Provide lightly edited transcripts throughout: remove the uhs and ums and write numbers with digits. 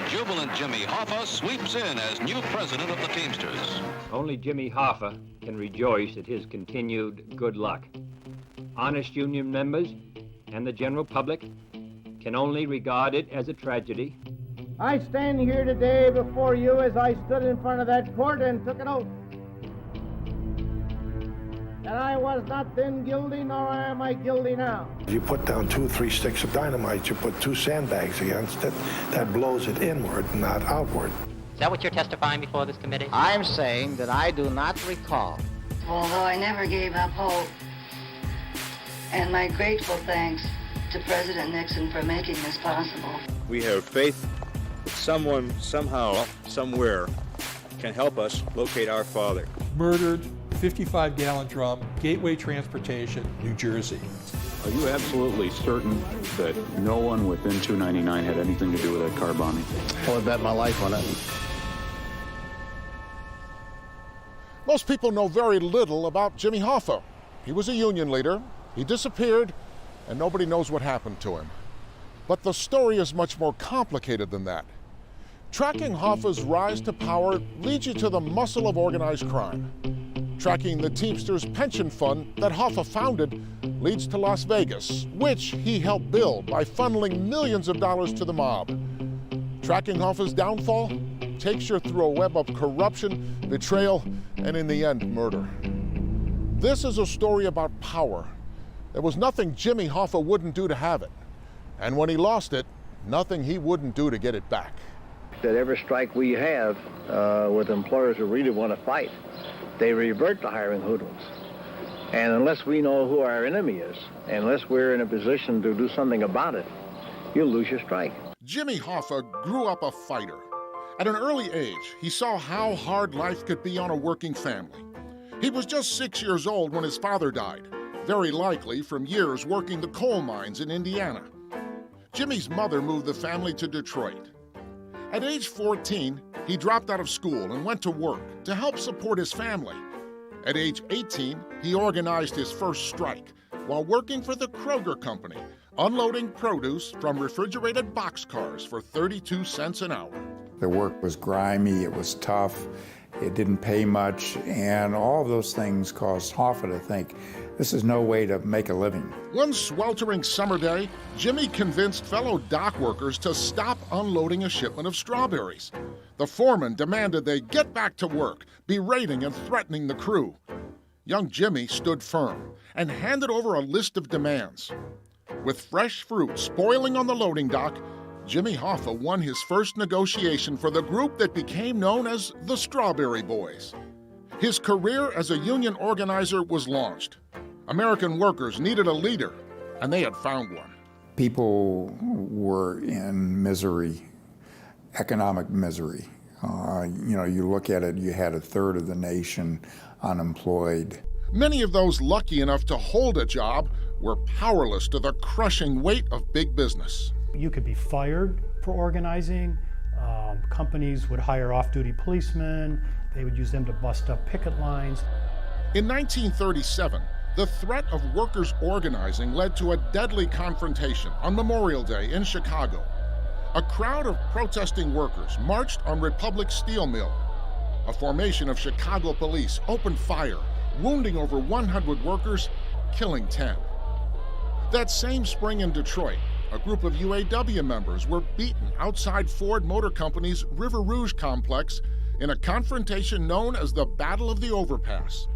jubilant Jimmy Hoffa sweeps in as new president of the Teamsters. Only Jimmy Hoffa can rejoice at his continued good luck. Honest union members and the general public can only regard it as a tragedy. I stand here today before you as I stood in front of that court and took an oath that I was not then guilty, nor am I guilty now. You put down 2 or 3 sticks of dynamite, you put 2 sandbags against it, that blows it inward, not outward. Is that what you're testifying before this committee? I'm saying that I do not recall. Although I never gave up hope, and my grateful thanks to President Nixon for making this possible. We have faith that someone, somehow, somewhere, can help us locate our father. Murdered, 55-gallon drum, Gateway Transportation, New Jersey. Are you absolutely certain that no one within 299 had anything to do with that car bombing? I would bet my life on it. Most people know very little about Jimmy Hoffa. He was a union leader, he disappeared, and nobody knows what happened to him. But the story is much more complicated than that. Tracking Hoffa's rise to power leads you to the muscle of organized crime. Tracking the Teamsters pension fund that Hoffa founded leads to Las Vegas, which he helped build by funneling millions of dollars to the mob. Tracking Hoffa's downfall takes you through a web of corruption, betrayal, and in the end, murder. This is a story about power. There was nothing Jimmy Hoffa wouldn't do to have it. And when he lost it, nothing he wouldn't do to get it back. That every strike we have with employers who really want to fight, they revert to hiring hoodlums. And unless we know who our enemy is, unless we're in a position to do something about it, you'll lose your strike. Jimmy Hoffa grew up a fighter. At an early age, he saw how hard life could be on a working family. He was just 6 years old when his father died, very likely from years working the coal mines in Indiana. Jimmy's mother moved the family to Detroit. At age 14, he dropped out of school and went to work to help support his family. At age 18, he organized his first strike while working for the Kroger Company, unloading produce from refrigerated boxcars for 32 cents an hour. The work was grimy, it was tough, it didn't pay much, and all of those things caused Hoffa to think, this is no way to make a living. One sweltering summer day, Jimmy convinced fellow dock workers to stop unloading a shipment of strawberries. The foreman demanded they get back to work, berating and threatening the crew. Young Jimmy stood firm and handed over a list of demands. With fresh fruit spoiling on the loading dock, Jimmy Hoffa won his first negotiation for the group that became known as the Strawberry Boys. His career as a union organizer was launched. American workers needed a leader, and they had found one. People were in misery, economic misery. You look at it, you had a third of the nation unemployed. Many of those lucky enough to hold a job were powerless to the crushing weight of big business. You could be fired for organizing. Companies would hire off-duty policemen. They would use them to bust up picket lines. In 1937, the threat of workers organizing led to a deadly confrontation on Memorial Day in Chicago. A crowd of protesting workers marched on Republic Steel Mill. A formation of Chicago police opened fire, wounding over 100 workers, killing 10. That same spring in Detroit, a group of UAW members were beaten outside Ford Motor Company's River Rouge complex in a confrontation known as the Battle of the Overpass.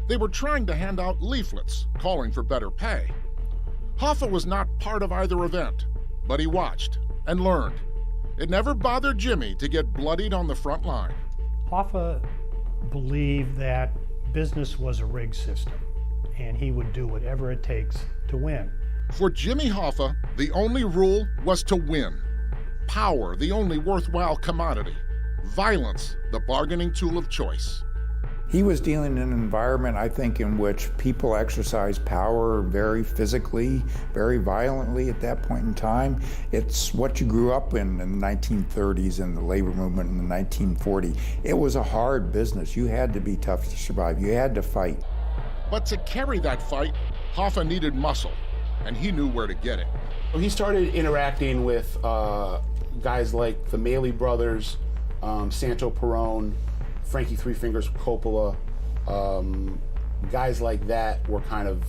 They were trying to hand out leaflets calling for better pay. Hoffa was not part of either event, but he watched and learned. It never bothered Jimmy to get bloodied on the front line. Hoffa believed that business was a rigged system, and he would do whatever it takes to win. For Jimmy Hoffa, the only rule was to win. Power, the only worthwhile commodity. Violence, the bargaining tool of choice. He was dealing in an environment, I think, in which people exercised power very physically, very violently at that point in time. It's what you grew up in the 1930s and the labor movement in the 1940s. It was a hard business. You had to be tough to survive. You had to fight. But to carry that fight, Hoffa needed muscle. and he knew where to get it. He started interacting with guys like the Maley brothers, Santo Perone, Frankie Three Fingers Coppola. Guys like that were kind of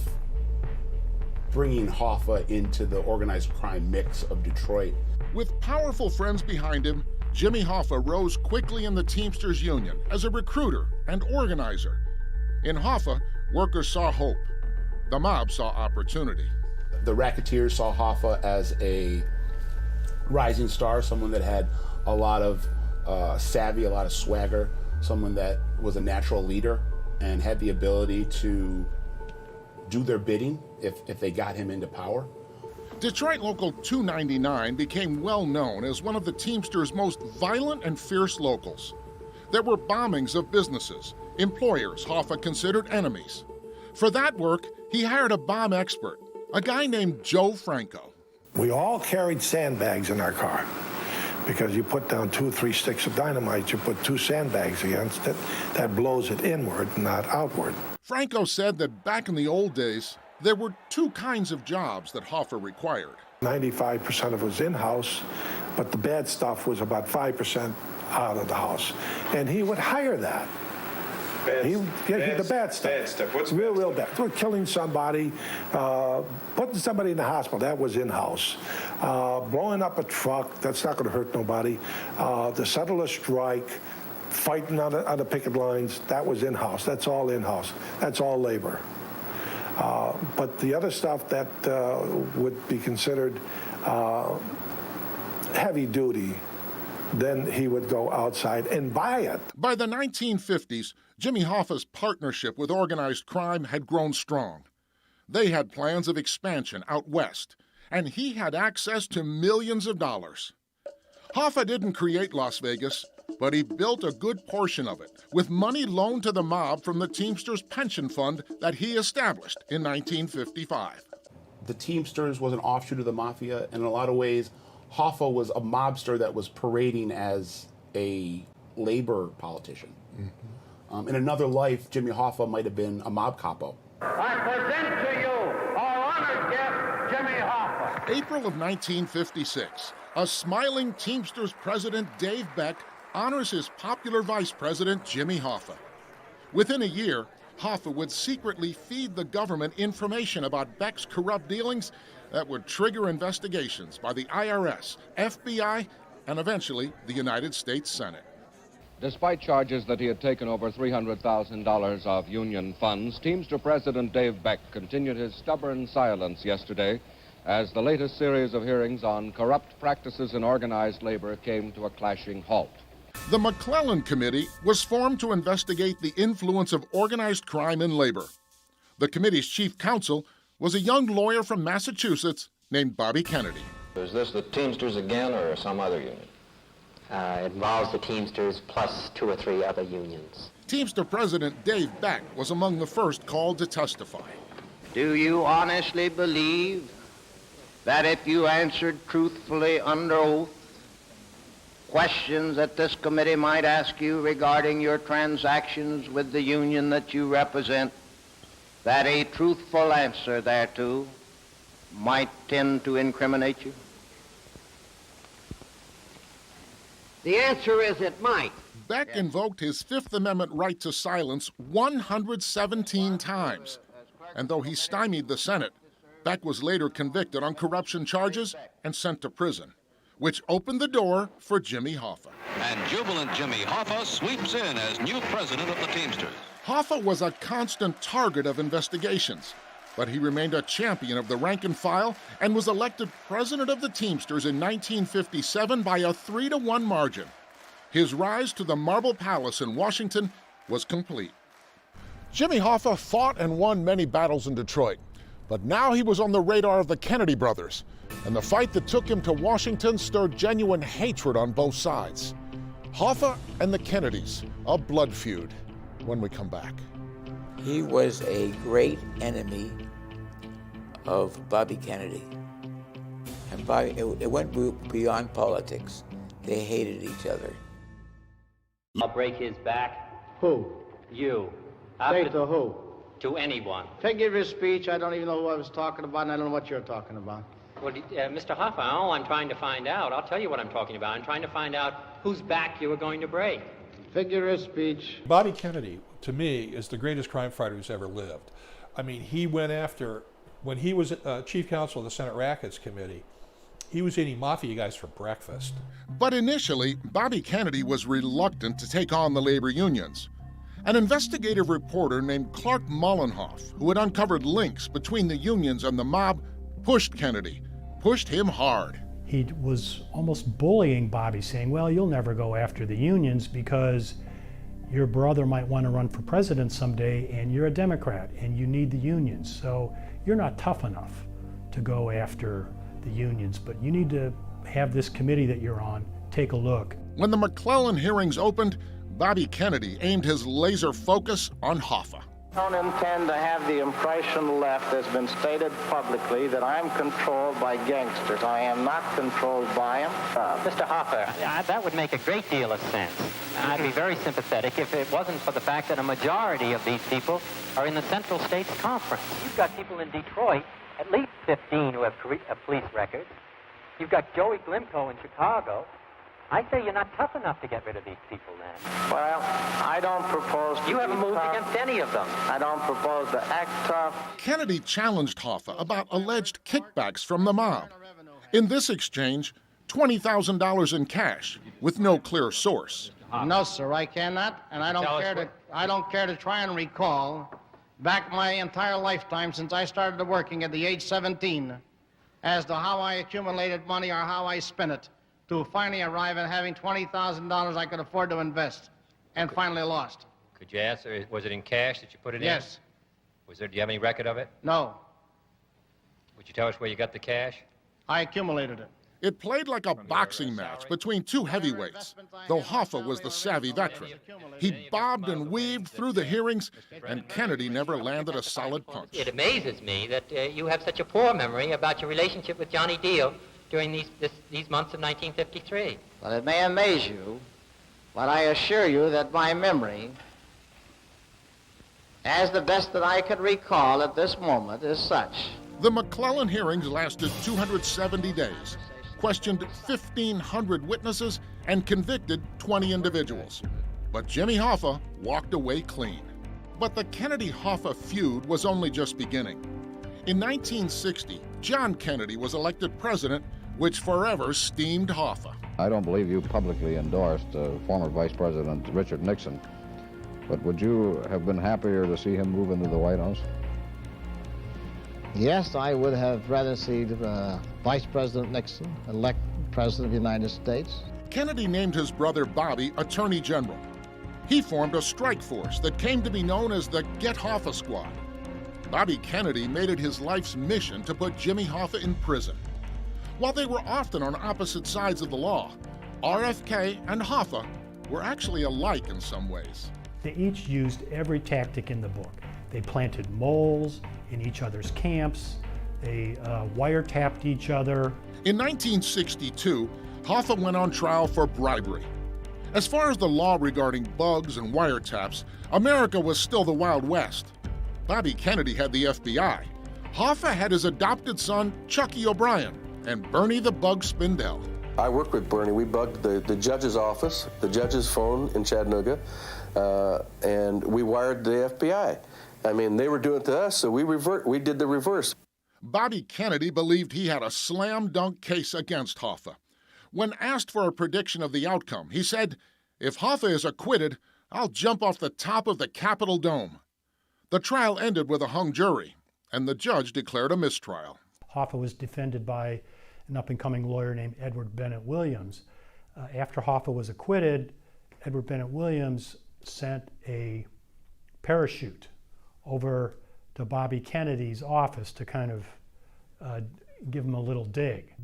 bringing Hoffa into the organized crime mix of Detroit. With powerful friends behind him, Jimmy Hoffa rose quickly in the Teamsters Union as a recruiter and organizer. In Hoffa, workers saw hope. The mob saw opportunity. The racketeers saw Hoffa as a rising star, someone that had a lot of savvy, a lot of swagger, someone that was a natural leader and had the ability to do their bidding if they got him into power. Detroit Local 299 became well known as one of the Teamsters' most violent and fierce locals. There were bombings of businesses, employers Hoffa considered enemies. For that work, he hired a bomb expert, a guy named Joe Franco. We all carried sandbags in our car because you put down 2 or 3 sticks of dynamite, you put 2 sandbags against it, that blows it inward, not outward. Franco said that back in the old days, there were 2 kinds of jobs that Hoffa required. 95% of it was in-house, but the bad stuff was about 5% out of the house. And he would hire that. The bad stuff. Bad stuff. What's real bad? We're killing somebody, putting somebody in the hospital. That was in-house. Blowing up a truck. That's not going to hurt nobody. To settle a strike, fighting on the picket lines. That was in-house. That's all in-house. That's all labor. But the other stuff that would be considered heavy duty, then he would go outside and buy it. By the 1950s, Jimmy Hoffa's partnership with organized crime had grown strong. They had plans of expansion out west, and he had access to millions of dollars. Hoffa didn't create Las Vegas, but he built a good portion of it with money loaned to the mob from the Teamsters pension fund that he established in 1955. The Teamsters was an offshoot of the Mafia, and in a lot of ways, Hoffa was a mobster that was parading as a labor politician. In another life, Jimmy Hoffa might have been a mob capo. I present to you our honored guest, Jimmy Hoffa. April of 1956, a smiling Teamsters president, Dave Beck, honors his popular vice president, Jimmy Hoffa. Within a year, Hoffa would secretly feed the government information about Beck's corrupt dealings that would trigger investigations by the IRS, FBI, and eventually the United States Senate. Despite charges that he had taken over $300,000 of union funds, Teamster President Dave Beck continued his stubborn silence yesterday as the latest series of hearings on corrupt practices in organized labor came to a clashing halt. The McClellan Committee was formed to investigate the influence of organized crime in labor. The committee's chief counsel was a young lawyer from Massachusetts named Bobby Kennedy. Is this the Teamsters again or some other union? It involves the Teamsters plus 2 or 3 other unions. Teamster President Dave Beck was among the first called to testify. Do you honestly believe that if you answered truthfully under oath questions that this committee might ask you regarding your transactions with the union that you represent, that a truthful answer thereto might tend to incriminate you? The answer is it might. Beck invoked his Fifth Amendment right to silence 117 times. And though he stymied the Senate, Beck was later convicted on corruption charges and sent to prison, which opened the door for Jimmy Hoffa. And jubilant Jimmy Hoffa sweeps in as new president of the Teamsters. Hoffa was a constant target of investigations, but he remained a champion of the rank and file and was elected president of the Teamsters in 1957 by a 3-to-1 margin. His rise to the Marble Palace in Washington was complete. Jimmy Hoffa fought and won many battles in Detroit, but now he was on the radar of the Kennedy brothers, and the fight that took him to Washington stirred genuine hatred on both sides. Hoffa and the Kennedys, a blood feud, when we come back. He was a great enemy of Bobby Kennedy. And Bobby, it went beyond politics. They hated each other. I'll break his back. Who? You. Say to who? to anyone. Figure of speech, I don't even know who I was talking about, and I don't know what you're talking about. Well, Mr. Hoffa, all I'm trying to find out, I'll tell you what I'm talking about. I'm trying to find out whose back you were going to break. Figure of speech. Bobby Kennedy, to me, is the greatest crime fighter who's ever lived. I mean, he went after, when he was chief counsel of the Senate Rackets Committee, he was eating mafia guys for breakfast. But initially, Bobby Kennedy was reluctant to take on the labor unions. An investigative reporter named Clark Mullenhoff, who had uncovered links between the unions and the mob, pushed Kennedy, pushed him hard. He was almost bullying Bobby, saying, well, you'll never go after the unions because your brother might want to run for president someday and you're a Democrat and you need the unions. So you're not tough enough to go after the unions, but you need to have this committee that you're on take a look. When the McClellan hearings opened, Bobby Kennedy aimed his laser focus on Hoffa. I don't intend to have the impression left that's been stated publicly that I'm controlled by gangsters. I am not controlled by them. Mr. Hoffa, that would make a great deal of sense. I'd be very sympathetic if it wasn't for the fact that a majority of these people are in the Central States Conference. You've got people in Detroit, at least 15 who have police records. You've got Joey Glimko in Chicago. I say you're not tough enough to get rid of these people then. Well, I don't propose to You haven't moved tough. against any of them. I don't propose to act tough. Kennedy challenged Hoffa about alleged kickbacks from the mob. In this exchange, $20,000 in cash with no clear source. No, sir, I cannot, and I don't care to try and recall back my entire lifetime since I started working at the age 17 as to how I accumulated money or how I spent it to finally arrive at having $20,000 I could afford to invest and finally lost. Could you answer, was it in cash that you put it in? Yes. Do you have any record of it? No. Would you tell us where you got the cash? I accumulated it. It played like a boxing match between two heavyweights, though Hoffa was the savvy veteran. He bobbed and weaved through the hearings, and Kennedy never landed a solid punch. It amazes me that you have such a poor memory about your relationship with Johnny Deal during these months of 1953. Well, it may amaze you, but I assure you that my memory, as the best that I could recall at this moment, is such. The McClellan hearings lasted 270 days, questioned 1,500 witnesses, and convicted 20 individuals. But Jimmy Hoffa walked away clean. But the Kennedy-Hoffa feud was only just beginning. In 1960, John Kennedy was elected president, which forever steamed Hoffa. I don't believe you publicly endorsed former Vice President Richard Nixon, but would you have been happier to see him move into the White House? Yes, I would have rather seen Vice President Nixon elect President of the United States. Kennedy named his brother Bobby Attorney General. He formed a strike force that came to be known as the Get Hoffa Squad. Bobby Kennedy made it his life's mission to put Jimmy Hoffa in prison. While they were often on opposite sides of the law, RFK and Hoffa were actually alike in some ways. They each used every tactic in the book. They planted moles in each other's camps. They wiretapped each other. In 1962, Hoffa went on trial for bribery. As far as the law regarding bugs and wiretaps, America was still the Wild West. Bobby Kennedy had the FBI. Hoffa had his adopted son, Chucky O'Brien, and Bernie the Bug Spindell. I worked with Bernie. We bugged the judge's office, the judge's phone in Chattanooga, and we wired the FBI. I mean, they were doing it to us, so we did the reverse. Bobby Kennedy believed he had a slam-dunk case against Hoffa. When asked for a prediction of the outcome, he said, "If Hoffa is acquitted, I'll jump off the top of the Capitol Dome." The trial ended with a hung jury, and the judge declared a mistrial. Hoffa was defended by an up-and-coming lawyer named Edward Bennett Williams. After Hoffa was acquitted, Edward Bennett Williams sent a parachute over to Bobby Kennedy's office to kind of give him a little dig.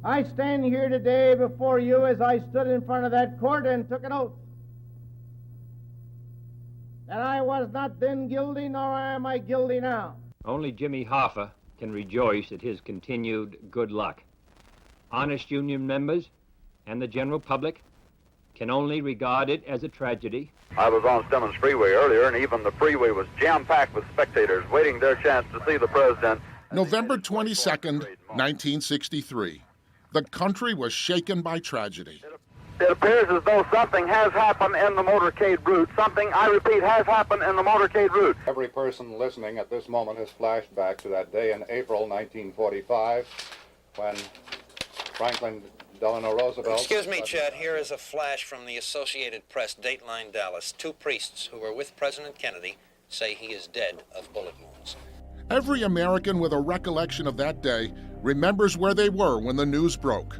I stand here today before you as I stood in front of that court and took an oath that I was not then guilty, nor am I guilty now. Only Jimmy Hoffa can rejoice at his continued good luck. Honest union members and the general public can only regard it as a tragedy. I was on Stemmons Freeway earlier, and even the freeway was jam-packed with spectators waiting their chance to see the president. November 22nd, 1963. The country was shaken by tragedy. It appears as though something has happened in the motorcade route. Something, I repeat, has happened in the motorcade route. Every person listening at this moment has flashed back to that day in April 1945 when Franklin Delano Roosevelt... Excuse me, Chet. Here is a flash from the Associated Press, Dateline Dallas. 2 priests who were with President Kennedy say he is dead of bullet wounds. Every American with a recollection of that day remembers where they were when the news broke.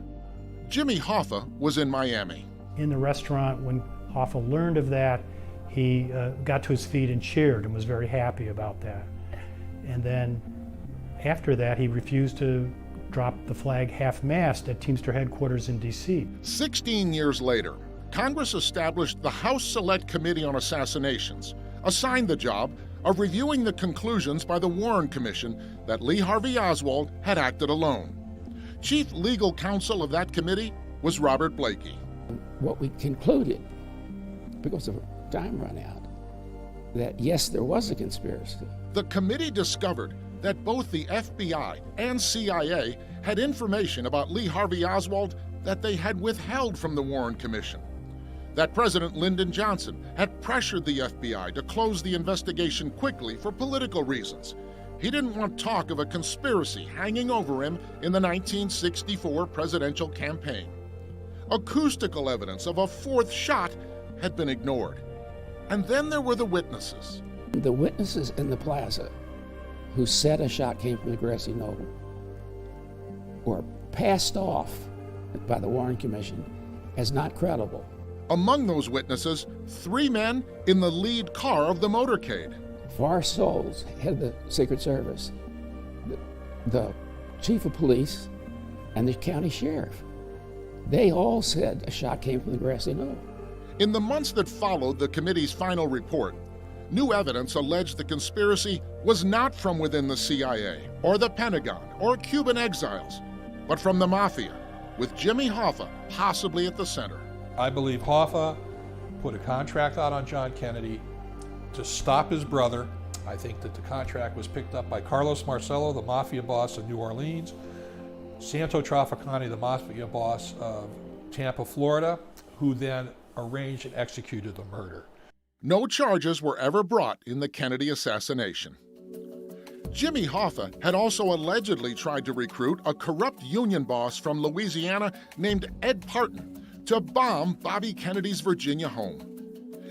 Jimmy Hoffa was in Miami. In the restaurant, when Hoffa learned of that, he got to his feet and cheered and was very happy about that. And then after that, he refused to drop the flag half-mast at Teamster headquarters in D.C. 16 years later, Congress established the House Select Committee on Assassinations, assigned the job of reviewing the conclusions by the Warren Commission that Lee Harvey Oswald had acted alone. Chief legal counsel of that committee was Robert Blakey. What we concluded, because of time run out, that yes, there was a conspiracy. The committee discovered that both the FBI and CIA had information about Lee Harvey Oswald that they had withheld from the Warren Commission. That President Lyndon Johnson had pressured the FBI to close the investigation quickly for political reasons. He didn't want talk of a conspiracy hanging over him in the 1964 presidential campaign. Acoustical evidence of a 4th shot had been ignored. And then there were the witnesses. The witnesses in the plaza who said a shot came from the grassy knoll were passed off by the Warren Commission as not credible. Among those witnesses, 3 men in the lead car of the motorcade. Forrest Souls, head of the Secret Service, the chief of police, and the county sheriff. They all said a shot came from the grassy knoll. In the months that followed the committee's final report, new evidence alleged the conspiracy was not from within the CIA or the Pentagon or Cuban exiles, but from the Mafia, with Jimmy Hoffa possibly at the center. I believe Hoffa put a contract out on John Kennedy to stop his brother. I think that the contract was picked up by Carlos Marcello, the Mafia boss of New Orleans, Santo Trafficani, the Mafia boss of Tampa, Florida, who then arranged and executed the murder. No charges were ever brought in the Kennedy assassination. Jimmy Hoffa had also allegedly tried to recruit a corrupt union boss from Louisiana named Ed Parton to bomb Bobby Kennedy's Virginia home.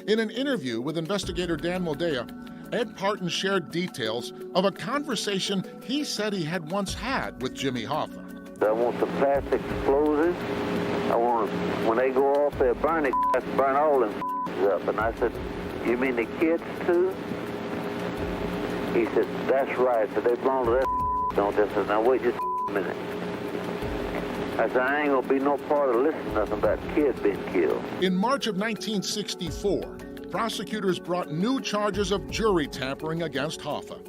In an interview with investigator Dan Moldea, Ed Parton shared details of a conversation he said he had once had with Jimmy Hoffa. I want the plastic explosives. I want, when they go off, they'll burn it, burn all them up. And I said, you mean the kids too? He said, that's right. So they belong to that, don't they? I said, now wait just a minute. I said, I ain't gonna be no part of listening to nothing about kids being killed. In March of 1964, prosecutors brought new charges of jury tampering against Hoffa.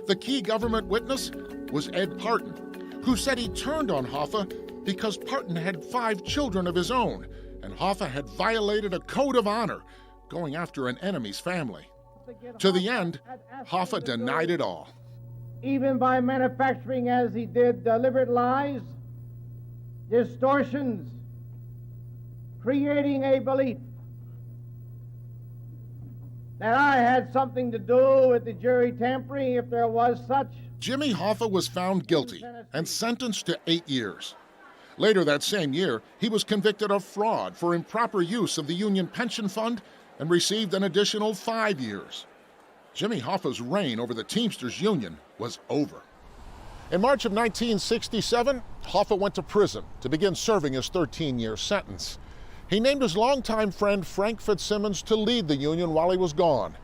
The key government witness was Ed Parton, who said he turned on Hoffa because Parton had 5 children of his own, and Hoffa had violated a code of honor, going after an enemy's family. To the end, Hoffa denied it all. Even by manufacturing, as he did, deliberate lies, distortions, creating a belief that I had something to do with the jury tampering, if there was such. Jimmy Hoffa was found guilty and sentenced to 8 years. Later that same year, he was convicted of fraud for improper use of the Union Pension Fund and received an additional 5 years. Jimmy Hoffa's reign over the Teamsters Union was over. In March of 1967, Hoffa went to prison to begin serving his 13-year sentence. He named his longtime friend Frank Fitzsimmons to lead the union while he was gone.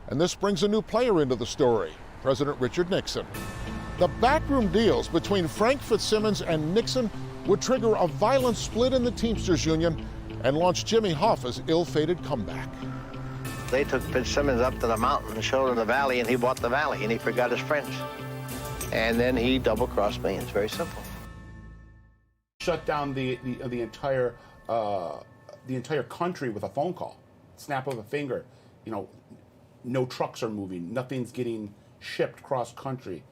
And this brings a new player into the story, President Richard Nixon. The backroom deals between Frank Fitzsimmons and Nixon would trigger a violent split in the Teamsters Union and launch Jimmy Hoffa's ill-fated comeback. They took Fitzsimmons up to the mountain and showed him the valley, and he bought the valley, and he forgot his friends. And then he double-crossed me. It's very simple. Shut down the entire the entire country with a phone call, snap of a finger. You know, no trucks are moving, nothing's getting shipped cross country.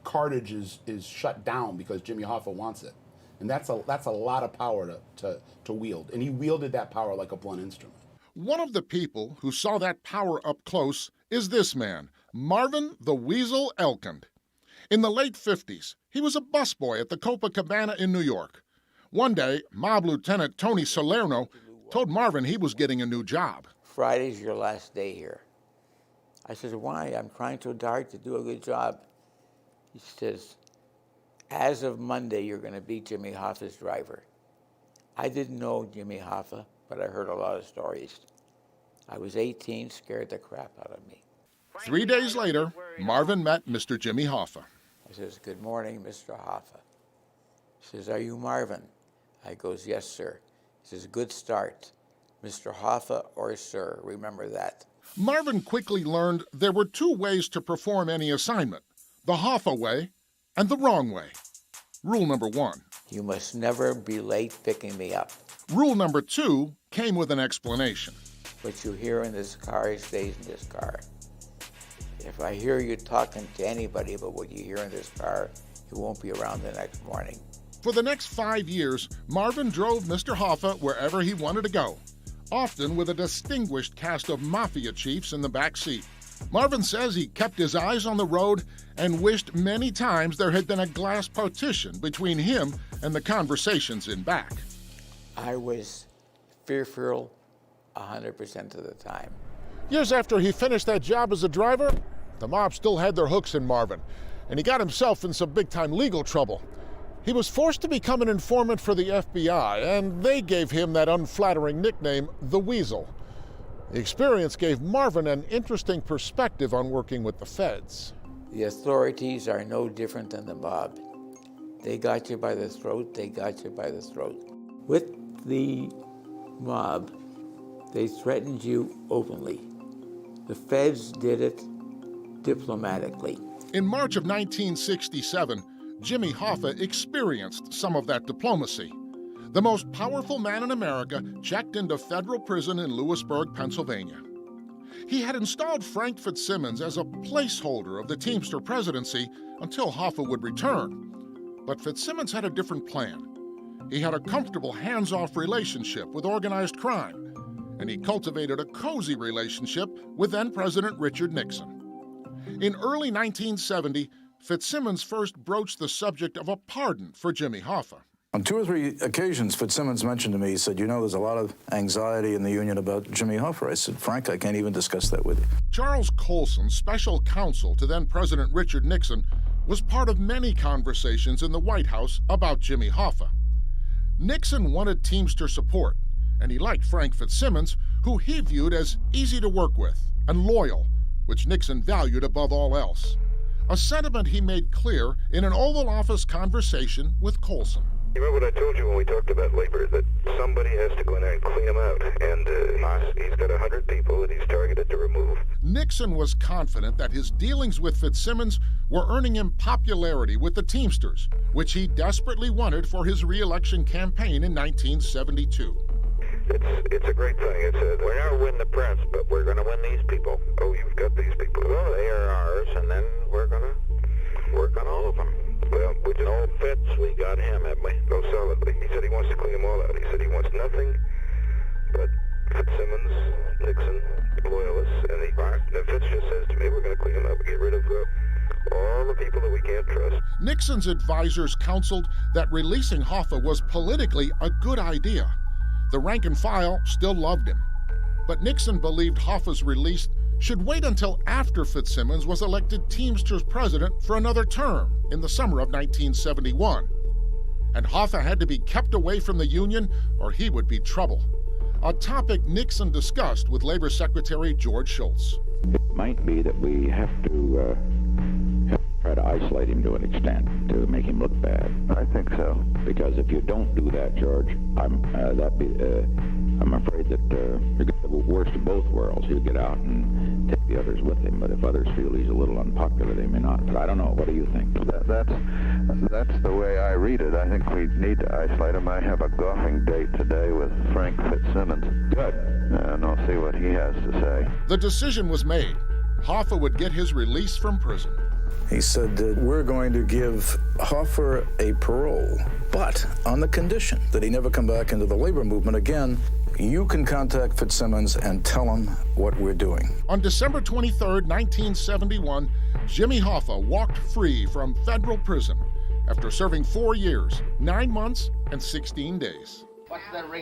Cartage is shut down because Jimmy Hoffa wants it, and that's a lot of power to wield, and he wielded that power like a blunt instrument. One of the people who saw that power up close is this man, Marvin the Weasel Elkind. In the late 50s, he was a busboy at the Copacabana in New York. One day, Mob Lieutenant Tony Salerno told Marvin he was getting a new job. Friday's your last day here. I said, why? I'm trying so hard to do a good job. He says, as of Monday, you're going to be Jimmy Hoffa's driver. I didn't know Jimmy Hoffa, but I heard a lot of stories. I was 18, scared the crap out of me. 3 days later, Marvin met Mr. Jimmy Hoffa. I says, good morning, Mr. Hoffa. He says, are you Marvin? I goes, yes, sir. He says, good start. Mr. Hoffa or sir, remember that. Marvin quickly learned there were two ways to perform any assignment, the Hoffa way and the wrong way. Rule number 1. You must never be late picking me up. Rule number 2 came with an explanation. What you hear in this car stays in this car. If I hear you talking to anybody about what you hear in this car, you won't be around the next morning. For the next 5 years, Marvin drove Mr. Hoffa wherever he wanted to go, often with a distinguished cast of mafia chiefs in the back seat. Marvin says he kept his eyes on the road and wished many times there had been a glass partition between him and the conversations in back. I was fearful 100% of the time. Years after he finished that job as a driver, the mob still had their hooks in Marvin, and he got himself in some big-time legal trouble. He was forced to become an informant for the FBI, and they gave him that unflattering nickname, the Weasel. The experience gave Marvin an interesting perspective on working with the feds. The authorities are no different than the mob. They got you by the throat, they got you by the throat. With the mob, they threatened you openly. The feds did it diplomatically. In March of 1967, Jimmy Hoffa experienced some of that diplomacy. The most powerful man in America checked into federal prison in Lewisburg, Pennsylvania. He had installed Frank Fitzsimmons as a placeholder of the Teamster presidency until Hoffa would return. But Fitzsimmons had a different plan. He had a comfortable hands-off relationship with organized crime, and he cultivated a cozy relationship with then-President Richard Nixon. In early 1970, Fitzsimmons first broached the subject of a pardon for Jimmy Hoffa. On 2 or 3 occasions, Fitzsimmons mentioned to me, he said, you know, there's a lot of anxiety in the union about Jimmy Hoffa. I said, Frank, I can't even discuss that with you. Charles Colson, special counsel to then-President Richard Nixon, was part of many conversations in the White House about Jimmy Hoffa. Nixon wanted Teamster support, and he liked Frank Fitzsimmons, who he viewed as easy to work with and loyal, which Nixon valued above all else. A sentiment he made clear in an Oval Office conversation with Colson. You remember what I told you when we talked about labor, that somebody has to go in there and clean them out, and he's got 100 people that he's targeted to remove. Nixon was confident that his dealings with Fitzsimmons were earning him popularity with the Teamsters, which he desperately wanted for his re-election campaign in 1972. It's a great thing. We're never win the press, but we're going to win these people. Oh, you've got these people. Well, they are ours, and then we're going to work on all of them. Well, we just know Fitz, we got him, haven't we? No, solidly. He said he wants to clean them all out. He said he wants nothing but Fitzsimmons, Nixon, loyalists, and Fitz just says to me, we're going to clean them up and get rid of all the people that we can't trust. Nixon's advisors counseled that releasing Hoffa was politically a good idea. The rank and file still loved him. But Nixon believed Hoffa's release should wait until after Fitzsimmons was elected Teamsters president for another term in the summer of 1971. And Hoffa had to be kept away from the Union or he would be trouble, a topic Nixon discussed with Labor Secretary George Shultz. It might be that we have to try to isolate him to an extent to make him look bad. I think so. Because if you don't do that, George, I'm afraid that you're going to have the worst of both worlds. He'll get out and take the others with him, but if others feel he's a little unpopular, they may not. But I don't know. What do you think? That's the way I read it. I think we need to isolate him. I have a golfing date today with Frank Fitzsimmons. Good. And I'll see what he has to say. The decision was made. Hoffa would get his release from prison. He said that we're going to give Hoffa a parole, but on the condition that he never come back into the labor movement again. You can contact Fitzsimmons and tell him what we're doing. On December 23rd, 1971, Jimmy Hoffa walked free from federal prison after serving 4 years, 9 months, and 16 days.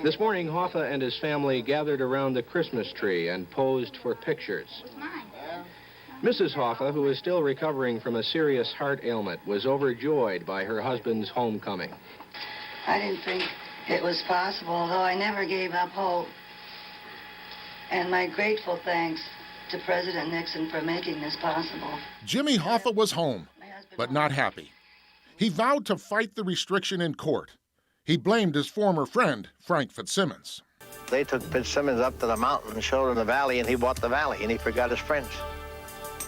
This morning, Hoffa and his family gathered around the Christmas tree and posed for pictures. Mrs. Hoffa, who is still recovering from a serious heart ailment, was overjoyed by her husband's homecoming. I didn't think it was possible, though I never gave up hope. And my grateful thanks to President Nixon for making this possible. Jimmy Hoffa was home, but not happy. He vowed to fight the restriction in court. He blamed his former friend, Frank Fitzsimmons. They took Fitzsimmons up to the mountain and showed him the valley, and he bought the valley, and he forgot his friends.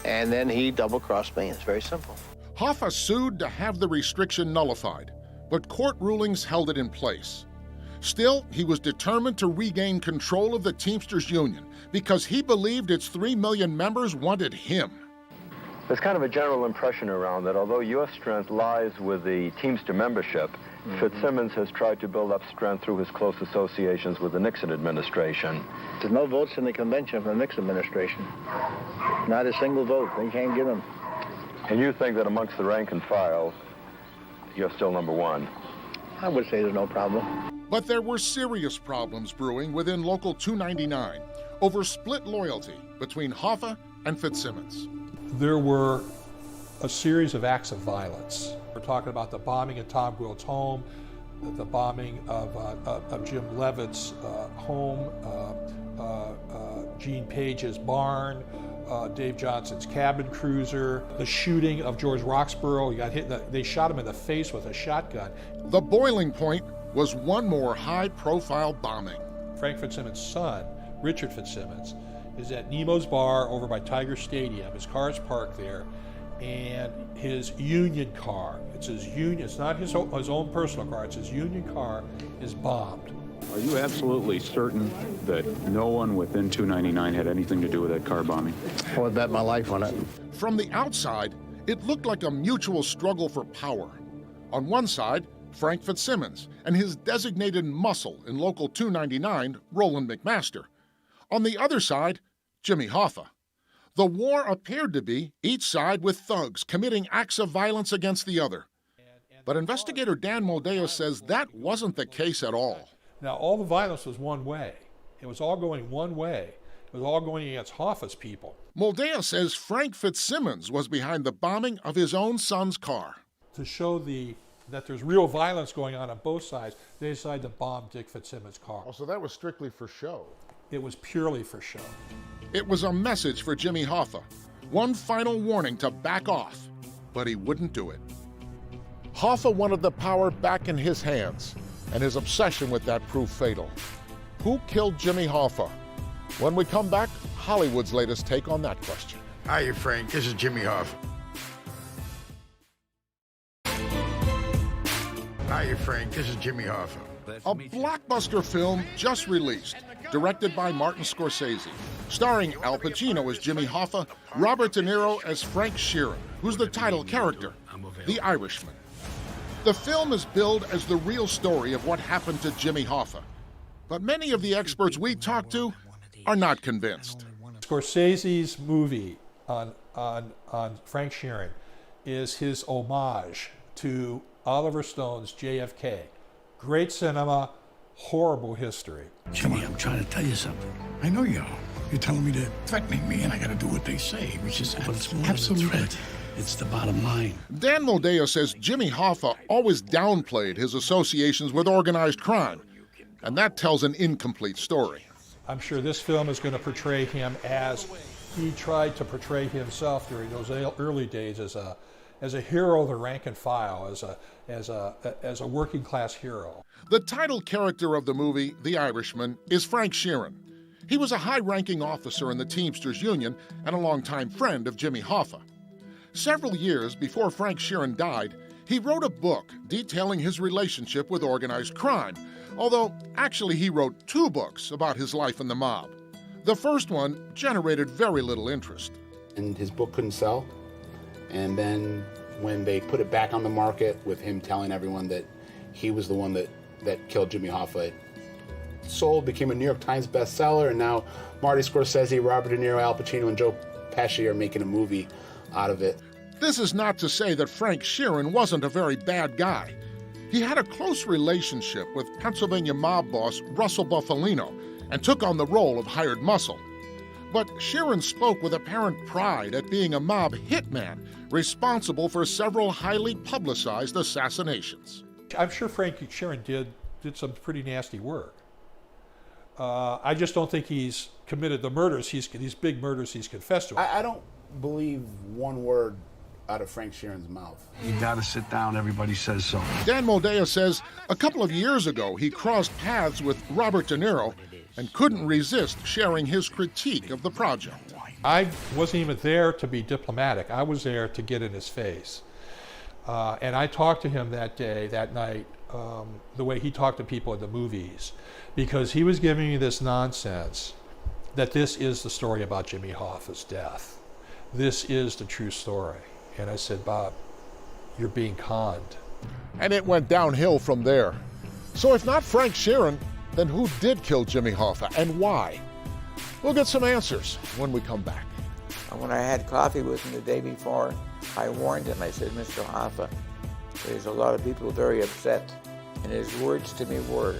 And then he double-crossed me. It's very simple. Hoffa sued to have the restriction nullified, but court rulings held it in place. Still, he was determined to regain control of the Teamsters Union because he believed its 3 million members wanted him. There's kind of a general impression around that although your strength lies with the Teamster membership, Fitzsimmons has tried to build up strength through his close associations with the Nixon administration. There's no votes in the convention from the Nixon administration. Not a single vote. They can't get them. And you think that amongst the rank and file, you're still number one? I would say there's no problem. But there were serious problems brewing within Local 299 over split loyalty between Hoffa and Fitzsimmons. There were a series of acts of violence. We're talking about the bombing at Tom Gwilt's home, the bombing of Jim Levitt's home, Gene Page's barn, Dave Johnson's cabin cruiser, the shooting of George Roxborough. He got hit. They shot him in the face with a shotgun. The boiling point was one more high-profile bombing. Frank Fitzsimmons' son, Richard Fitzsimmons, is at Nemo's Bar over by Tiger Stadium. His car's parked there, and his union car, it's his union, it's not his own personal car, it's his union car, is bombed. Are you absolutely certain that no one within 299 had anything to do with that car bombing? I would bet my life on it. From the outside, it looked like a mutual struggle for power. On one side, Frank Fitzsimmons and his designated muscle in Local 299, Roland McMaster. On the other side, Jimmy Hoffa. The war appeared to be each side with thugs committing acts of violence against the other. But investigator Dan Moldea says that wasn't the case at all. Now, all the violence was one way. It was all going one way. It was all going against Hoffa's people. Moldea says Frank Fitzsimmons was behind the bombing of his own son's car. To show that there's real violence going on both sides, they decided to bomb Dick Fitzsimmons' car. Oh, so that was strictly for show? It was purely for show. It was a message for Jimmy Hoffa. One final warning to back off, but he wouldn't do it. Hoffa wanted the power back in his hands, and his obsession with that proved fatal. Who killed Jimmy Hoffa? When we come back, Hollywood's latest take on that question. Hiya, Frank. This is Jimmy Hoffa. Hiya, Frank. This is Jimmy Hoffa. A blockbuster film just released, directed by Martin Scorsese, starring Al Pacino as Jimmy Hoffa, Robert De Niro as Frank Sheeran, who's the title character, the Irishman. The film is billed as the real story of what happened to Jimmy Hoffa, but many of the experts we talked to are not convinced. Scorsese's movie on Frank Sheeran is his homage to Oliver Stone's JFK. Great cinema, horrible history. Jimmy, I'm trying to tell you something. I know you are. You're telling me they're threatening me and I got to do what they say, which is absolutely. It's the bottom line. Dan Moldea says Jimmy Hoffa always downplayed his associations with organized crime, and that tells an incomplete story. I'm sure this film is going to portray him as he tried to portray himself during those early days as a hero of the rank and file, as a working class hero. The title character of the movie, The Irishman, is Frank Sheeran. He was a high-ranking officer in the Teamsters Union and a longtime friend of Jimmy Hoffa. Several years before Frank Sheeran died, he wrote a book detailing his relationship with organized crime, although actually he wrote 2 books about his life in the mob. The first one generated very little interest. And his book couldn't sell. And then when they put it back on the market with him telling everyone that he was the one that killed Jimmy Hoffa, it sold, became a New York Times bestseller, and now Marty Scorsese, Robert De Niro, Al Pacino, and Joe Pesci are making a movie out of it. This is not to say that Frank Sheeran wasn't a very bad guy. He had a close relationship with Pennsylvania mob boss Russell Bufalino and took on the role of hired muscle. But Sheeran spoke with apparent pride at being a mob hitman responsible for several highly publicized assassinations. I'm sure Frank Sheeran did some pretty nasty work. I just don't think he's committed the murders, these big murders he's confessed to. I don't believe one word out of Frank Sheeran's mouth. You gotta sit down, everybody says so. Dan Moldea says a couple of years ago he crossed paths with Robert De Niro and couldn't resist sharing his critique of the project. I wasn't even there to be diplomatic. I was there to get in his face. And I talked to him that day, that night, the way he talked to people at the movies, because he was giving me this nonsense that this is the story about Jimmy Hoffa's death. This is the true story. And I said, Bob, you're being conned. And it went downhill from there. So if not Frank Sheeran, then who did kill Jimmy Hoffa and why? We'll get some answers when we come back. When I had coffee with him the day before, I warned him. I said, Mr. Hoffa, there's a lot of people very upset. And his words to me were,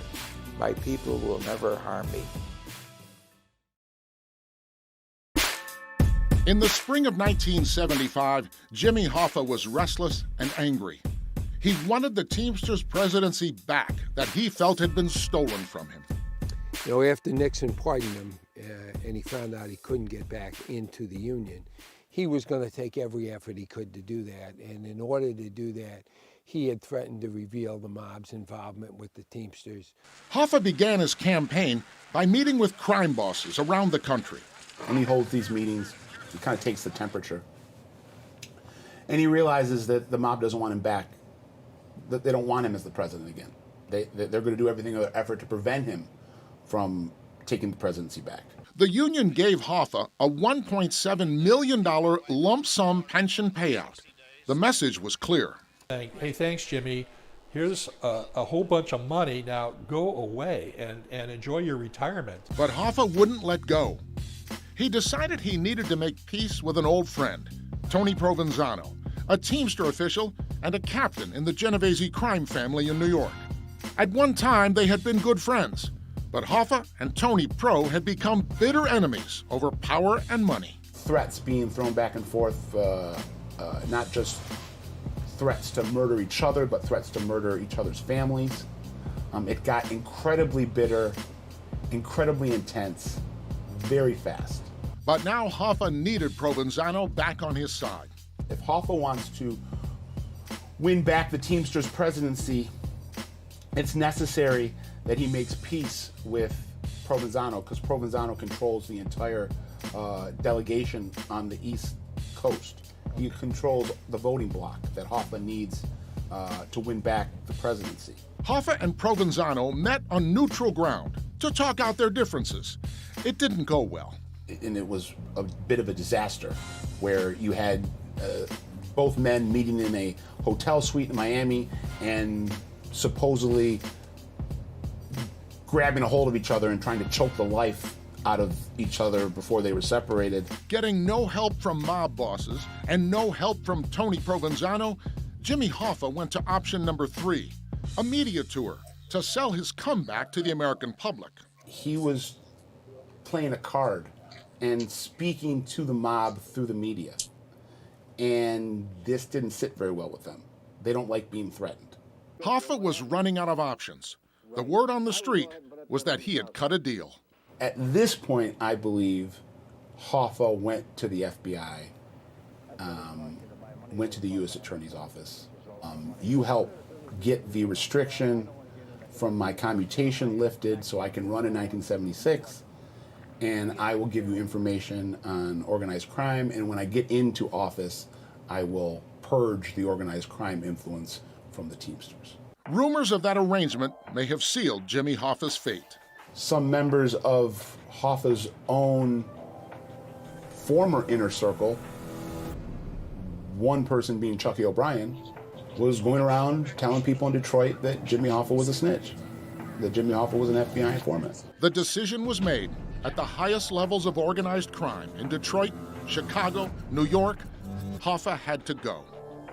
my people will never harm me. In the spring of 1975, Jimmy Hoffa was restless and angry. He wanted the Teamsters presidency back that he felt had been stolen from him. You know, after Nixon pardoned him and he found out he couldn't get back into the Union, he was going to take every effort he could to do that. And in order to do that, he had threatened to reveal the mob's involvement with the Teamsters. Hoffa began his campaign by meeting with crime bosses around the country. And he holds these meetings. He kind of takes the temperature. And he realizes that the mob doesn't want him back, that they don't want him as the president again. They're going to do everything in their effort to prevent him from taking the presidency back. The union gave Hoffa a $1.7 million lump sum pension payout. The message was clear. Hey, thanks, Jimmy. Here's a whole bunch of money. Now go away and enjoy your retirement. But Hoffa wouldn't let go. He decided he needed to make peace with an old friend, Tony Provenzano, a Teamster official and a captain in the Genovese crime family in New York. At one time, they had been good friends, but Hoffa and Tony Pro had become bitter enemies over power and money. Threats being thrown back and forth, not just threats to murder each other, but threats to murder each other's families. It got incredibly bitter, incredibly intense, very fast. But now Hoffa needed Provenzano back on his side. If Hoffa wants to win back the Teamsters presidency, it's necessary that he makes peace with Provenzano, because Provenzano controls the entire delegation on the East Coast. He controls the voting bloc that Hoffa needs to win back the presidency. Hoffa and Provenzano met on neutral ground to talk out their differences. It didn't go well. And it was a bit of a disaster, where you had both men meeting in a hotel suite in Miami and supposedly grabbing a hold of each other and trying to choke the life out of each other before they were separated. Getting no help from mob bosses and no help from Tony Provenzano, Jimmy Hoffa went to option number 3, a media tour to sell his comeback to the American public. He was playing a card and speaking to the mob through the media. And this didn't sit very well with them. They don't like being threatened. Hoffa was running out of options. The word on the street was that he had cut a deal. At this point, I believe Hoffa went to the FBI, went to the U.S. Attorney's Office. You help get the restriction from my commutation lifted so I can run in 1976. and I will give you information on organized crime, and when I get into office, I will purge the organized crime influence from the Teamsters. Rumors of that arrangement may have sealed Jimmy Hoffa's fate. Some members of Hoffa's own former inner circle, one person being Chucky O'Brien, was going around telling people in Detroit that Jimmy Hoffa was a snitch, that Jimmy Hoffa was an FBI informant. The decision was made at the highest levels of organized crime in Detroit, Chicago, New York. Hoffa had to go.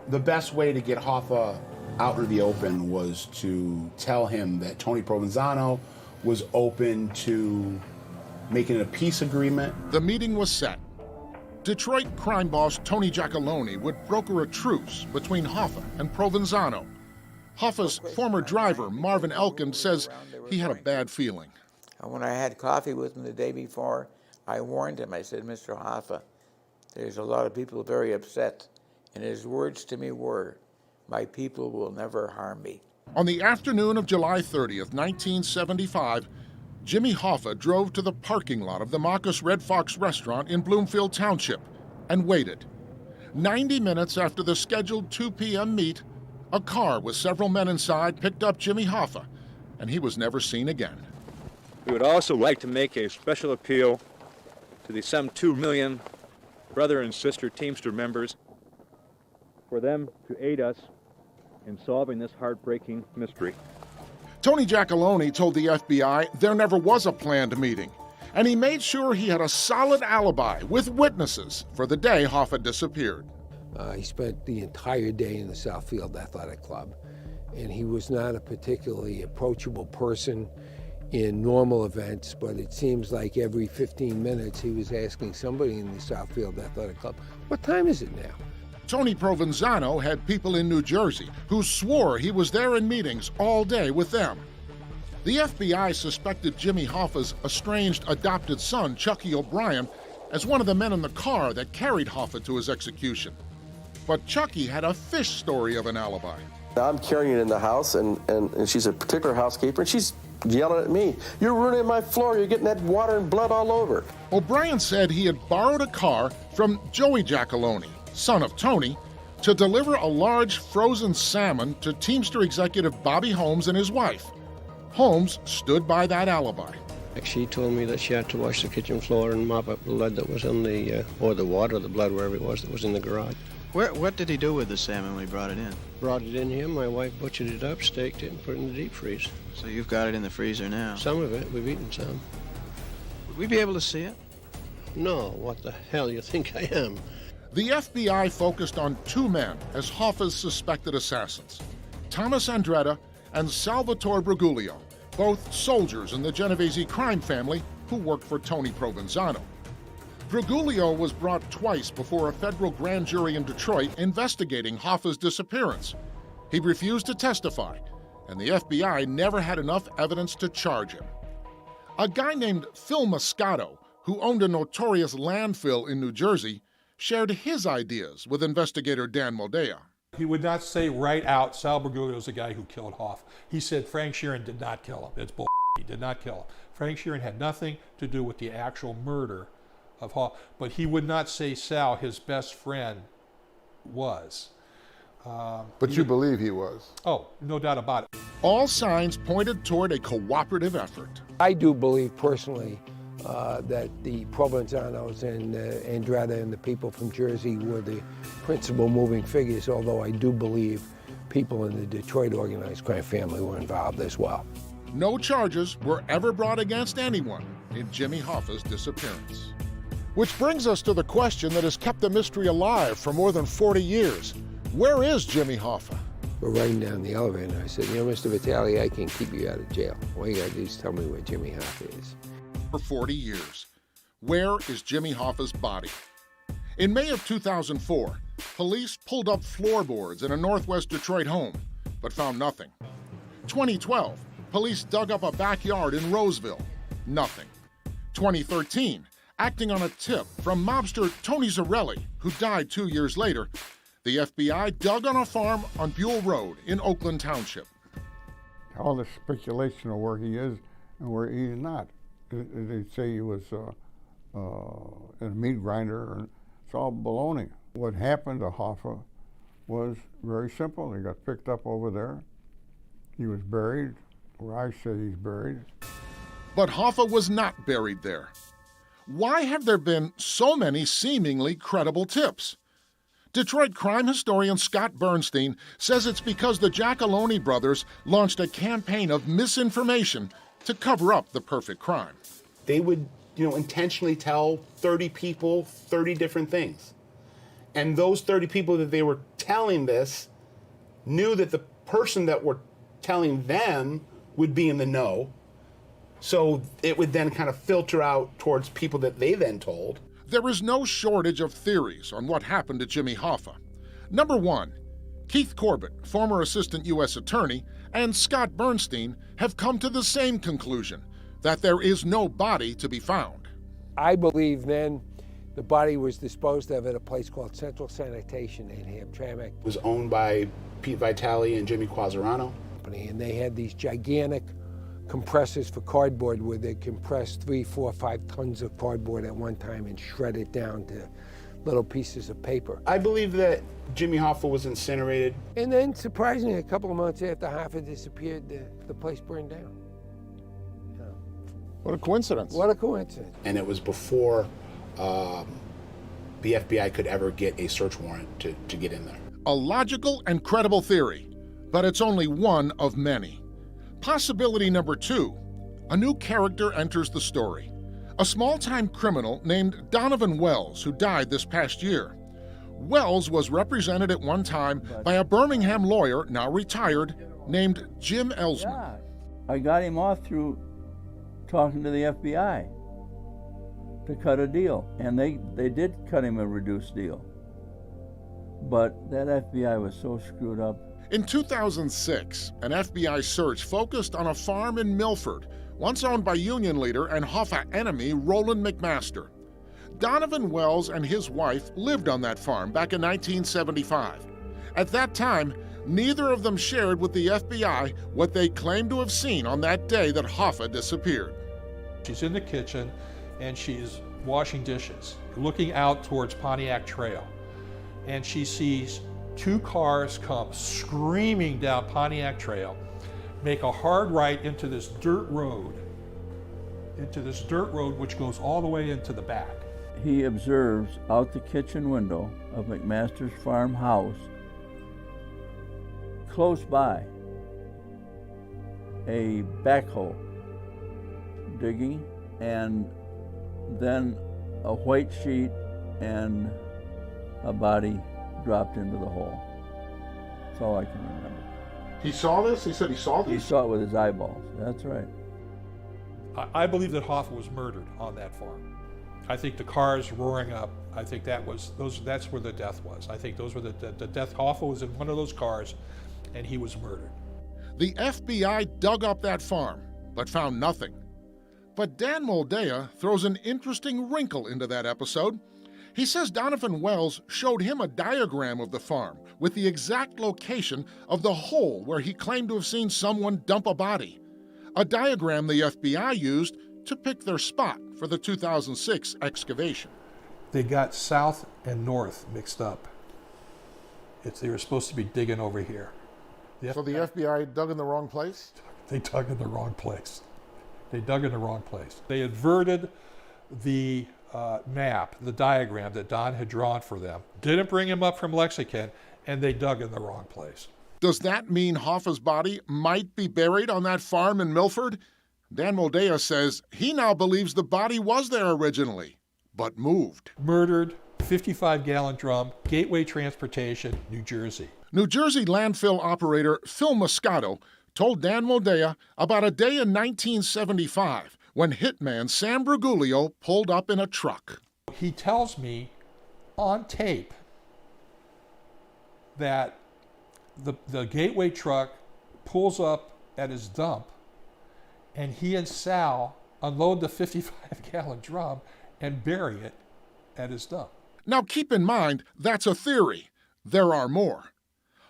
The best way to get Hoffa out in the open was to tell him that Tony Provenzano was open to making a peace agreement. The meeting was set. Detroit crime boss Tony Giacalone would broker a truce between Hoffa and Provenzano. Hoffa's former driver, Marvin Elkin, says he had a bad feeling. When I had coffee with him the day before, I warned him. I said, Mr. Hoffa, there's a lot of people very upset. And his words to me were, my people will never harm me. On the afternoon of July 30th, 1975, Jimmy Hoffa drove to the parking lot of the Marcus Red Fox restaurant in Bloomfield Township and waited. 90 minutes after the scheduled 2 p.m. meet, a car with several men inside picked up Jimmy Hoffa, and he was never seen again. We would also like to make a special appeal to the some 2 million brother and sister Teamster members for them to aid us in solving this heartbreaking mystery. Tony Giacalone told the FBI there never was a planned meeting, and he made sure he had a solid alibi with witnesses for the day Hoffa disappeared. He spent the entire day in the Southfield Athletic Club, and he was not a particularly approachable person in normal events, but it seems like every 15 minutes he was asking somebody in the Southfield Athletic Club, what time is it now? Tony Provenzano had people in New Jersey who swore he was there in meetings all day with them. The FBI suspected Jimmy Hoffa's estranged adopted son, Chucky O'Brien, as one of the men in the car that carried Hoffa to his execution. But Chucky had a fish story of an alibi. I'm carrying it in the house, and she's a particular housekeeper, and she's yelling at me, "You're ruining my floor, you're getting that water and blood all over." O'Brien said he had borrowed a car from Joey Giacalone, son of Tony, to deliver a large frozen salmon to Teamster executive Bobby Holmes and his wife. Holmes stood by that alibi. She told me that she had to wash the kitchen floor and mop up the lead that was in the, or the water, the blood, wherever it was that was in the garage. What did he do with the salmon when he brought it in? Brought it in here, my wife butchered it up, staked it, and put it in the deep freeze. So you've got it in the freezer now? Some of it, we've eaten some. Would we be able to see it? No, what the hell you think I am? The FBI focused on 2 men as Hoffa's suspected assassins, Thomas Andretta and Salvatore Briguglio, both soldiers in the Genovese crime family who worked for Tony Provenzano. Briguglio was brought twice before a federal grand jury in Detroit investigating Hoffa's disappearance. He refused to testify, and the FBI never had enough evidence to charge him. A guy named Phil Moscato, who owned a notorious landfill in New Jersey, shared his ideas with investigator Dan Modea. He would not say right out, Sal Briguglio is the guy who killed Hoffa. He said Frank Sheeran did not kill him. It's bull. He did not kill him. Frank Sheeran had nothing to do with the actual murder of Hoffa, but he would not say Sal, his best friend, was. But you believe he was? Oh, no doubt about it. All signs pointed toward a cooperative effort. I do believe personally that the Provenzanos and Andretta and the people from Jersey were the principal moving figures, although I do believe people in the Detroit organized crime family were involved as well. No charges were ever brought against anyone in Jimmy Hoffa's disappearance. Which brings us to the question that has kept the mystery alive for more than 40 years. Where is Jimmy Hoffa? We're riding down the elevator, and I said, you know, Mr. Vitale, I can keep you out of jail. All you got to do is tell me where Jimmy Hoffa is. For 40 years. Where is Jimmy Hoffa's body? In May of 2004, police pulled up floorboards in a northwest Detroit home, but found nothing. 2012, police dug up a backyard in Roseville. Nothing. 2013, acting on a tip from mobster Tony Zarelli, who died 2 years later, the FBI dug on a farm on Buell Road in Oakland Township. All the speculation of where he is and where he is not They say he was in a meat grinder, and it's all baloney. What happened to Hoffa was very simple. He got picked up over there. He was buried where I say he's buried. But Hoffa was not buried there. Why have there been so many seemingly credible tips? Detroit crime historian Scott Bernstein says it's because the Giacalone brothers launched a campaign of misinformation to cover up the perfect crime. They would, intentionally tell 30 people 30 different things. And those 30 people that they were telling this knew that the person that were telling them would be in the know. So it would then kind of filter out towards people that they then told. There is no shortage of theories on what happened to Jimmy Hoffa. Number one, Keith Corbett, former assistant U.S. attorney, and Scott Bernstein have come to the same conclusion, that there is no body to be found. I believe then the body was disposed of at a place called Central Sanitation in Hamtramck. It was owned by Pete Vitale and Jimmy Quasarano. And they had these gigantic compressors for cardboard where they compressed 3, 4, 5 tons of cardboard at one time and shred it down to little pieces of paper. I believe that Jimmy Hoffa was incinerated. And then, surprisingly, a couple of months after Hoffa disappeared, the place burned down. What a coincidence. What a coincidence. And it was before the FBI could ever get a search warrant to get in there. A logical and credible theory, but it's only one of many. Possibility number two, a new character enters the story. A small-time criminal named Donovan Wells, who died this past year. Wells was represented at one time by a Birmingham lawyer, now retired, named Jim Ellsman. Yeah, I got him off through talking to the FBI to cut a deal, and they did cut him a reduced deal. But that FBI was so screwed up. In 2006, an FBI search focused on a farm in Milford, once owned by Union leader and Hoffa enemy Roland McMaster. Donovan Wells and his wife lived on that farm back in 1975. At that time, neither of them shared with the FBI what they claimed to have seen on that day that Hoffa disappeared. She's in the kitchen and she's washing dishes, looking out towards Pontiac Trail. And she sees 2 cars come screaming down Pontiac Trail, make a hard right into this dirt road, which goes all the way into the back. He observes out the kitchen window of McMaster's farmhouse, close by, a backhoe digging, and then a white sheet and a body dropped into the hole. That's all I can remember. He saw this? He said he saw this? He saw it with his eyeballs. That's right. I believe that Hoffa was murdered on that farm. I think the cars roaring up, I think that's where the death was. I think those were the death. Hoffa was in one of those cars and he was murdered. The FBI dug up that farm, but found nothing. But Dan Moldea throws an interesting wrinkle into that episode. He says Donovan Wells showed him a diagram of the farm with the exact location of the hole where he claimed to have seen someone dump a body. A diagram the FBI used to pick their spot for the 2006 excavation. They got south and north mixed up. They were supposed to be digging over here. So the FBI dug in the wrong place? They dug in the wrong place. They inverted the map, the diagram that Don had drawn for them, didn't bring him up from Lexington, and they dug in the wrong place. Does that mean Hoffa's body might be buried on that farm in Milford? Dan Moldea says he now believes the body was there originally, but moved. Murdered, 55-gallon drum, Gateway Transportation, New Jersey. New Jersey landfill operator Phil Moscato told Dan Moldea about a day in 1975 when hitman Sam Brugulio pulled up in a truck. He tells me on tape that the Gateway truck pulls up at his dump and he and Sal unload the 55-gallon drum and bury it at his dump. Now keep in mind, that's a theory. There are more.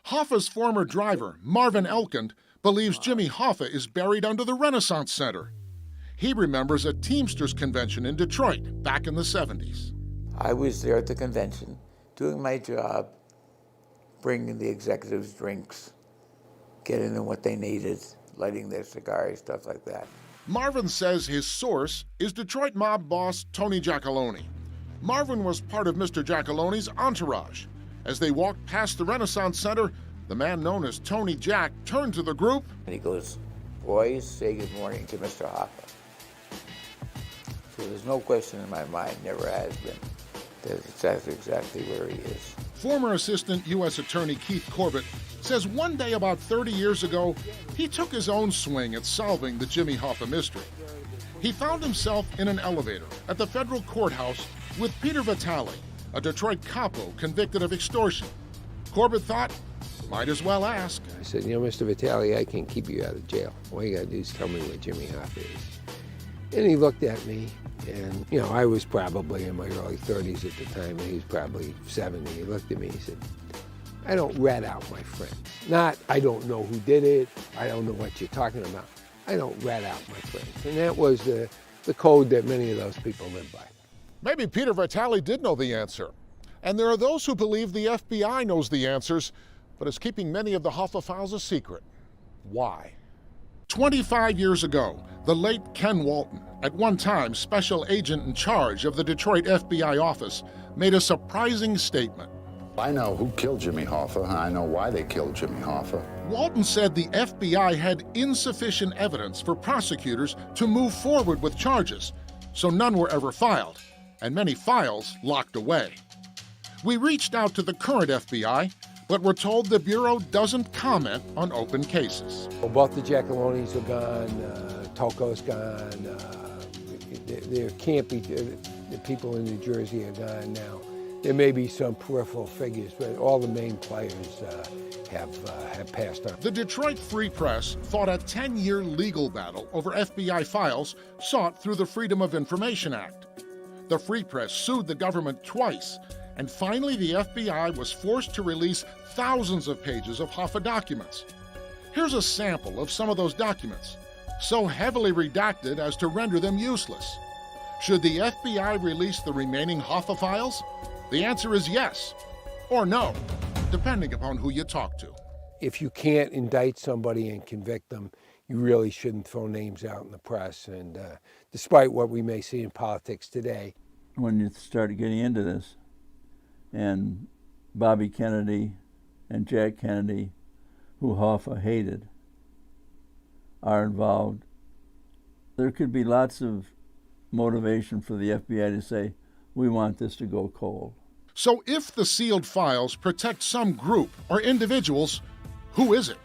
Hoffa's former driver, Marvin Elkind, believes Jimmy Hoffa is buried under the Renaissance Center. He remembers a Teamsters convention in Detroit back in the 70s. I was there at the convention, doing my job, bringing the executives drinks, getting them what they needed, lighting their cigars, stuff like that. Marvin says his source is Detroit mob boss Tony Giacalone. Marvin was part of Mr. Giacalone's entourage. As they walked past the Renaissance Center, the man known as Tony Jack turned to the group. And he goes, "Boys, say good morning to Mr. Hoffa." So there's no question in my mind, never has been, that that's exactly where he is. Former Assistant U.S. Attorney Keith Corbett says one day about 30 years ago, he took his own swing at solving the Jimmy Hoffa mystery. He found himself in an elevator at the federal courthouse with Peter Vitale, a Detroit capo convicted of extortion. Corbett thought, might as well ask. I said, you know, Mr. Vitale, I can keep you out of jail. All you gotta do is tell me where Jimmy Hoffa is. And he looked at me, and, you know, I was probably in my early 30s at the time, and he was probably 70. He looked at me, he said, I don't rat out my friends. Not, I don't know who did it, I don't know what you're talking about. I don't rat out my friends. And that was the code that many of those people live by. Maybe Peter Vitale did know the answer. And there are those who believe the FBI knows the answers, but is keeping many of the Hoffa files a secret. Why? 25 years ago, the late Ken Walton, at one time special agent in charge of the Detroit FBI office, made a surprising statement. I know who killed Jimmy Hoffa, and I know why they killed Jimmy Hoffa. Walton said the FBI had insufficient evidence for prosecutors to move forward with charges, so none were ever filed, and many files locked away. We reached out to the current FBI, but we're told the Bureau doesn't comment on open cases. Well, both the Giacalones are gone, Toco's gone, there can't be, the people in New Jersey are gone now. There may be some peripheral figures, but all the main players have passed on. The Detroit Free Press fought a 10-year legal battle over FBI files sought through the Freedom of Information Act. The Free Press sued the government twice, and finally the FBI was forced to release thousands of pages of Hoffa documents. Here's a sample of some of those documents, so heavily redacted as to render them useless. Should the FBI release the remaining Hoffa files? The answer is yes or no, depending upon who you talk to. If you can't indict somebody and convict them, you really shouldn't throw names out in the press. And despite what we may see in politics today. When you start getting into this, and Bobby Kennedy and Jack Kennedy, who Hoffa hated, are involved, there could be lots of motivation for the FBI to say, we want this to go cold. So if the sealed files protect some group or individuals, who is it?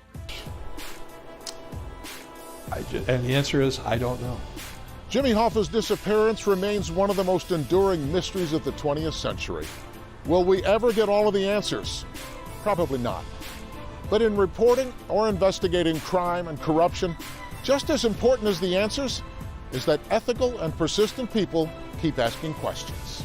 And the answer is, I don't know. Jimmy Hoffa's disappearance remains one of the most enduring mysteries of the 20th century. Will we ever get all of the answers? Probably not. But in reporting or investigating crime and corruption, just as important as the answers is that ethical and persistent people keep asking questions.